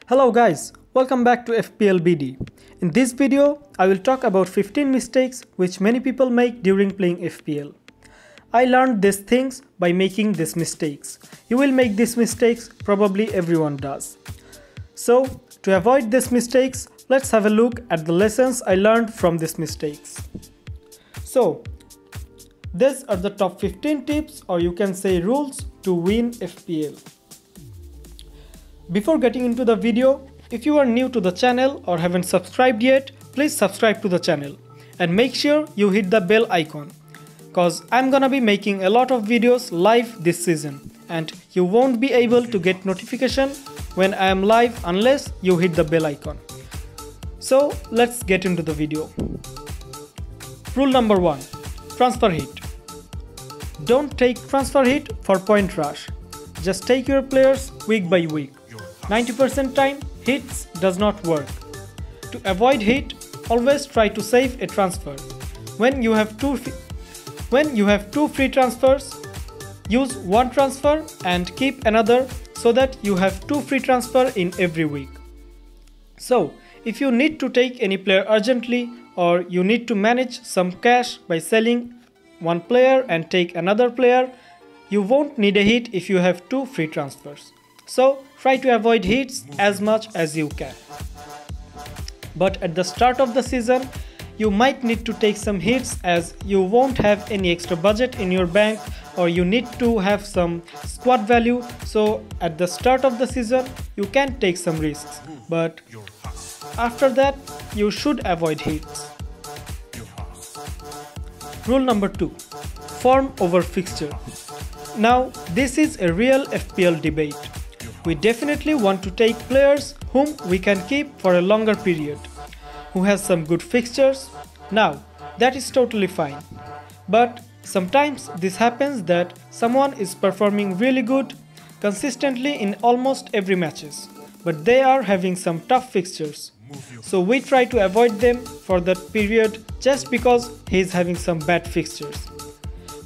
Hello guys, welcome back to FPL BD. In this video, I will talk about 15 mistakes which many people make during playing FPL. I learned these things by making these mistakes. You will make these mistakes, probably everyone does. So, to avoid these mistakes, let's have a look at the lessons I learned from these mistakes. So, these are the top 15 tips, or you can say rules, to win FPL. Before getting into the video, if you are new to the channel or haven't subscribed yet, please subscribe to the channel and make sure you hit the bell icon, cause I'm gonna be making a lot of videos live this season and you won't be able to get notification when I am live unless you hit the bell icon. So let's get into the video. Rule number 1. Transfer hit. Don't take transfer hit for point rush. Just take your players week by week. 90% time, hits does not work. To avoid hit, always try to save a transfer. When you have two free transfers, use one transfer and keep another so that you have two free transfer in every week. So, if you need to take any player urgently or you need to manage some cash by selling one player and take another player, you won't need a hit if you have two free transfers. So try to avoid hits as much as you can. But at the start of the season, you might need to take some hits as you won't have any extra budget in your bank or you need to have some squad value. So at the start of the season, you can take some risks. But after that, you should avoid hits. Rule number 2. Form over fixture. Now, this is a real FPL debate. We definitely want to take players whom we can keep for a longer period, who has some good fixtures. Now, that is totally fine. But sometimes this happens that someone is performing really good consistently in almost every matches, but they are having some tough fixtures. So we try to avoid them for that period just because he is having some bad fixtures.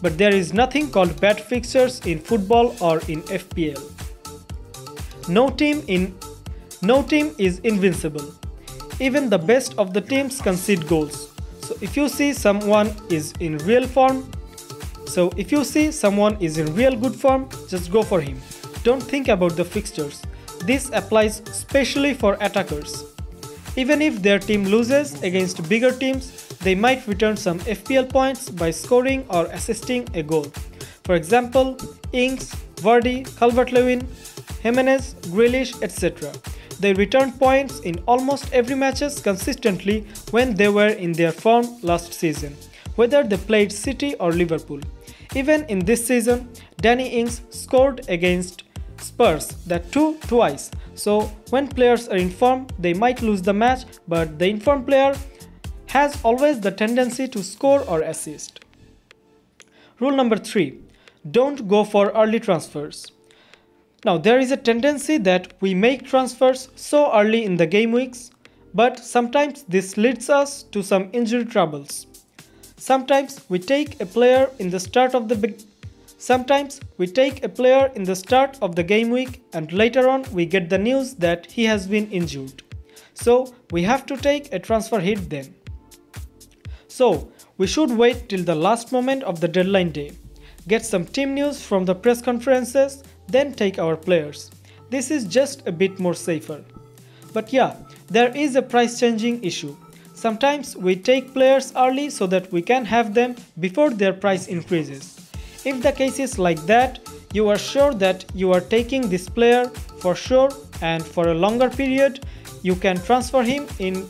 But there is nothing called bad fixtures in football or in FPL. No team is invincible. Even the best of the teams concede goals. So if you see someone is in real good form, just go for him. Don't think about the fixtures. This applies especially for attackers. Even if their team loses against bigger teams, they might return some FPL points by scoring or assisting a goal. For example, Ings, Vardy, Calvert-Lewin, Jimenez, Grealish, etc. They returned points in almost every matches consistently when they were in their form last season, whether they played City or Liverpool. Even in this season, Danny Ings scored against Spurs, that too twice. So when players are in form, they might lose the match, but the informed player has always the tendency to score or assist. Rule number 3. Don't go for early transfers. Now there is a tendency that we make transfers so early in the game weeks, but sometimes this leads us to some injury troubles. Sometimes we take a player in the start of the game week and later on we get the news that he has been injured. So we have to take a transfer hit then. So we should wait till the last moment of the deadline day, get some team news from the press conferences, then take our players. This is just a bit more safer. But yeah, there is a price changing issue. Sometimes we take players early so that we can have them before their price increases. If the case is like that, you are sure that you are taking this player for sure and for a longer period, you can transfer him in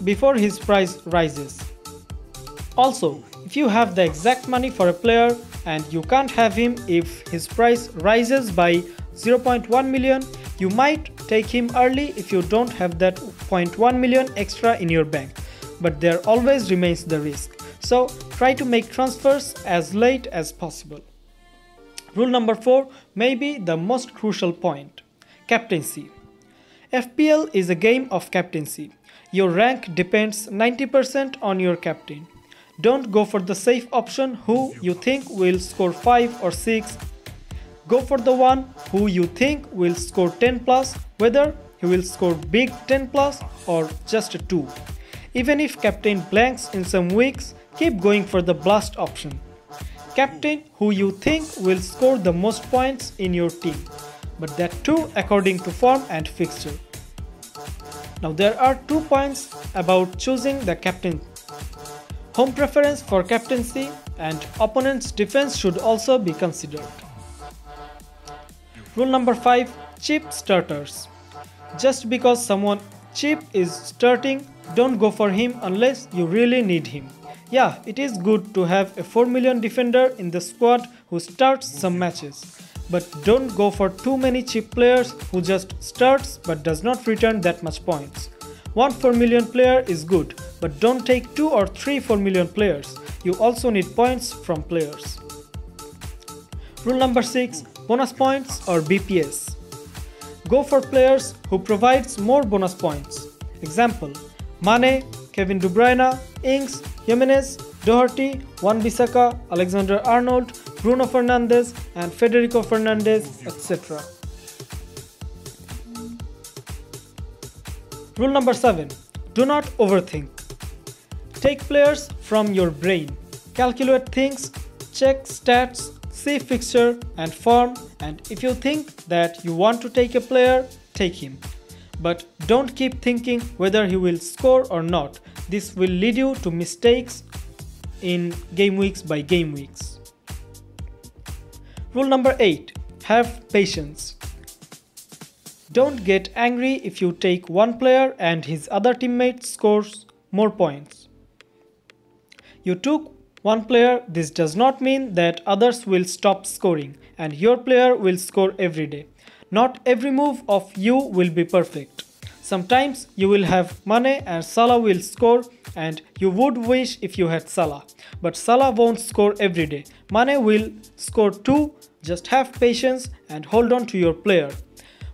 before his price rises. Also, if you have the exact money for a player and you can't have him if his price rises by 0.1 million, you might take him early if you don't have that 0.1 million extra in your bank. But there always remains the risk. So try to make transfers as late as possible. Rule number 4, maybe the most crucial point. Captaincy. FPL is a game of captaincy. Your rank depends 90% on your captain. Don't go for the safe option who you think will score 5 or 6. Go for the one who you think will score 10 plus, whether he will score big 10 plus or just a 2. Even if captain blanks in some weeks, keep going for the blast option. Captain who you think will score the most points in your team, but that too according to form and fixture. Now there are 2 points about choosing the captain. Home preference for captaincy and opponent's defense should also be considered. Rule number 5. Cheap starters. Just because someone cheap is starting, don't go for him unless you really need him. Yeah, it is good to have a 4 million defender in the squad who starts some matches. But don't go for too many cheap players who just starts but does not return that much points. One 4 million player is good, but don't take 2 or 3 4 million players. You also need points from players. Rule number 6. Bonus points or BPS. Go for players who provides more bonus points. Example: Mane, Kevin De Bruyne, Ings, Jimenez, Doherty, Wan-Bissaka, Alexander-Arnold, Bruno Fernandes and Federico Fernandez, etc. Rule number 7. Do not overthink. Take players from your brain. Calculate things, check stats, see fixture and form, and if you think that you want to take a player, take him. But don't keep thinking whether he will score or not. This will lead you to mistakes in game weeks by game weeks. Rule number 8. Have patience. Don't get angry if you take one player and his other teammate scores more points. You took one player, this does not mean that others will stop scoring and your player will score every day. Not every move of you will be perfect. Sometimes you will have Mane and Salah will score and you would wish if you had Salah. But Salah won't score every day. Mane will score too, just have patience and hold on to your player.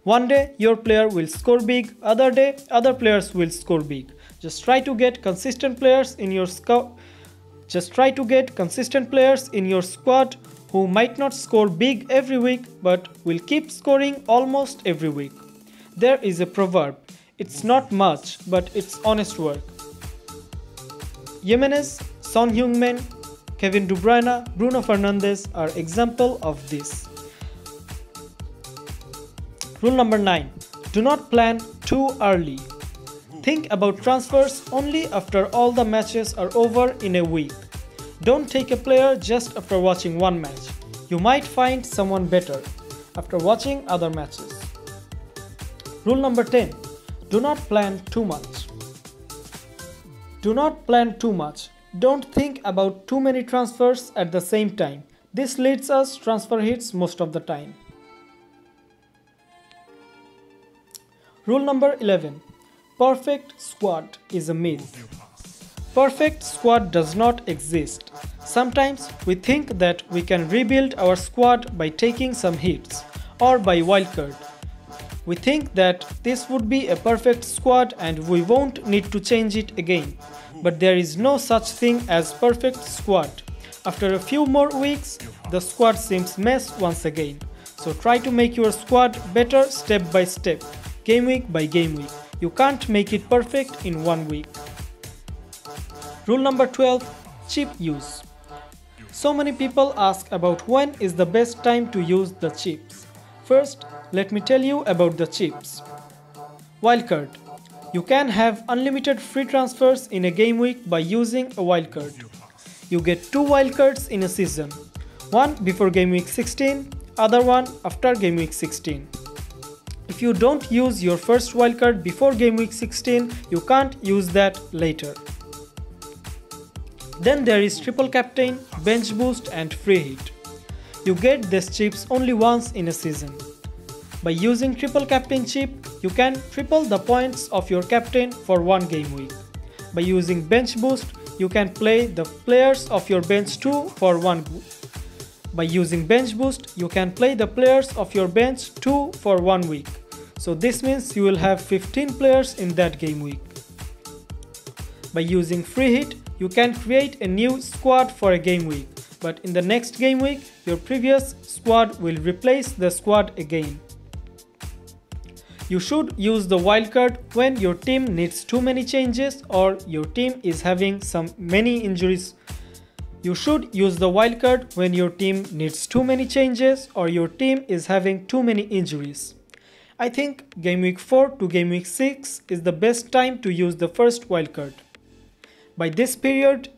One day your player will score big, other day other players will score big. Just try to get consistent players in your squad. Who might not score big every week but will keep scoring almost every week. There is a proverb, it's not much but it's honest work. Jimenez, Son Heung-min, Kevin De Bruyne, Bruno Fernandes are example of this. Rule number 9. Do not plan too early. Think about transfers only after all the matches are over in a week. Don't take a player just after watching one match. You might find someone better after watching other matches. Rule number 10. Do not plan too much. Do not plan too much. Don't think about too many transfers at the same time. This leads us transfer hits most of the time. Rule number 11. Perfect squad is a myth. Perfect squad does not exist. Sometimes we think that we can rebuild our squad by taking some hits or by wildcard. We think that this would be a perfect squad and we won't need to change it again. But there is no such thing as perfect squad. After a few more weeks, the squad seems mess once again. So try to make your squad better step by step, game week by game week. You can't make it perfect in 1 week. Rule number 12. Chip use. So many people ask about when is the best time to use the chips. First, let me tell you about the chips. Wildcard. You can have unlimited free transfers in a game week by using a wildcard. You get 2 wildcards in a season. One before game week 16, other one after game week 16. If you don't use your first wildcard before game week 16, you can't use that later. Then there is triple captain, bench boost and free hit. You get these chips only once in a season. By using triple captain chip, you can triple the points of your captain for 1 game week. By using bench boost, you can play the players of your bench too for 1 week. By using bench boost, you can play the players of your bench too for 1 week. So this means you will have 15 players in that game week. By using free hit, you can create a new squad for a game week. but in the next game week, your previous squad will replace the squad again. You should use the wildcard when your team needs too many changes or your team is having many injuries. You should use the wildcard when your team needs too many changes or your team is having too many injuries. I think game week 4 to game week 6 is the best time to use the first wildcard. By this period,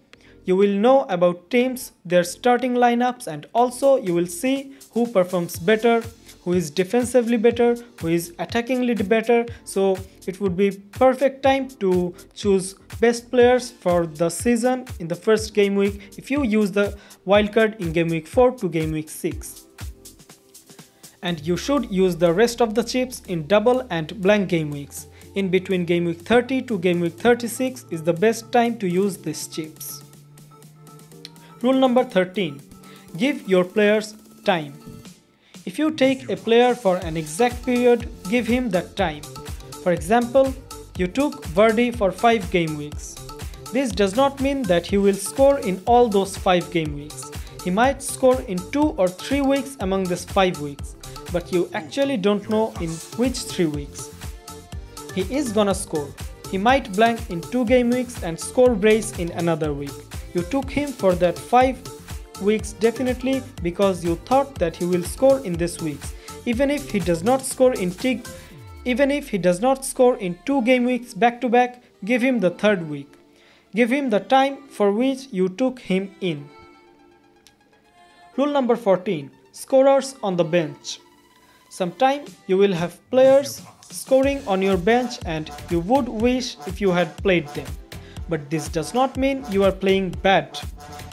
you will know about teams, their starting lineups, and also you will see who performs better, who is defensively better, who is attackingly better. So it would be perfect time to choose best players for the season in the first game week if you use the wildcard in game week 4 to game week 6. And you should use the rest of the chips in double and blank game weeks. In between game week 30 to game week 36 is the best time to use these chips. Rule number 13. Give your players time. If you take a player for an exact period, give him that time. For example, you took Vardy for 5 game weeks. This does not mean that he will score in all those 5 game weeks. He might score in 2 or 3 weeks among these 5 weeks, but you actually don't know in which 3 weeks. He is gonna score. He might blank in 2 game weeks and score brace in another week. You took him for that 5 weeks definitely because you thought that he will score in these weeks. Even if he does not score in 2 game weeks back to back, give him the 3rd week. Give him the time for which you took him in. Rule number 14. Scorers on the bench. Sometimes you will have players scoring on your bench and you would wish if you had played them. But this does not mean you are playing bad.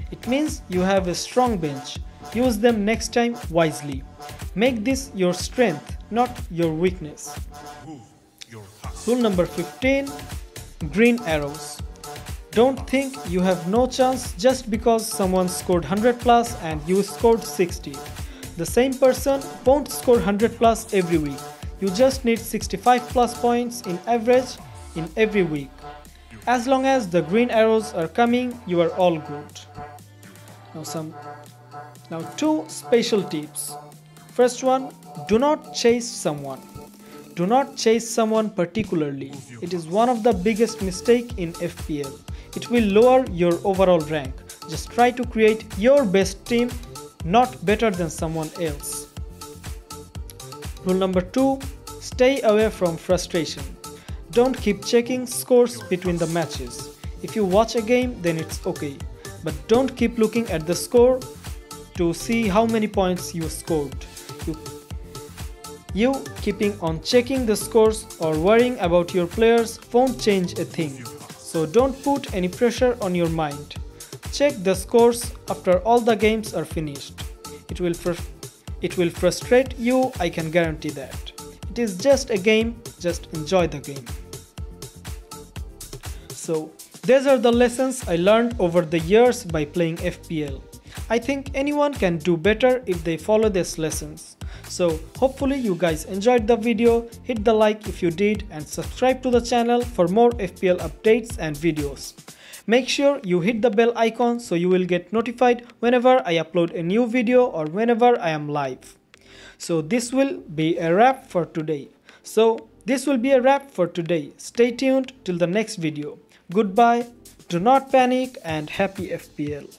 It means you have a strong bench. Use them next time wisely. Make this your strength, not your weakness. Rule number 15. Green arrows. Don't think you have no chance just because someone scored 100 plus and you scored 60. The same person won't score 100 plus every week. You just need 65 plus points in average in every week. As long as the green arrows are coming, you are all good. Now 2 special tips. First one, do not chase someone. Do not chase someone particularly. It is one of the biggest mistakes in FPL. It will lower your overall rank. Just try to create your best team, not better than someone else. Rule number 2, stay away from frustration. Don't keep checking scores between the matches. If you watch a game, then it's okay. But don't keep looking at the score to see how many points you scored. You keeping on checking the scores or worrying about your players won't change a thing. So don't put any pressure on your mind. Check the scores after all the games are finished. It will frustrate you, I can guarantee that. It is just a game, just enjoy the game. So these are the lessons I learned over the years by playing FPL. I think anyone can do better if they follow these lessons. So hopefully you guys enjoyed the video, hit the like if you did and subscribe to the channel for more FPL updates and videos. Make sure you hit the bell icon so you will get notified whenever I upload a new video or whenever I am live. So this will be a wrap for today. Stay tuned till the next video. Goodbye, do not panic and happy FPL.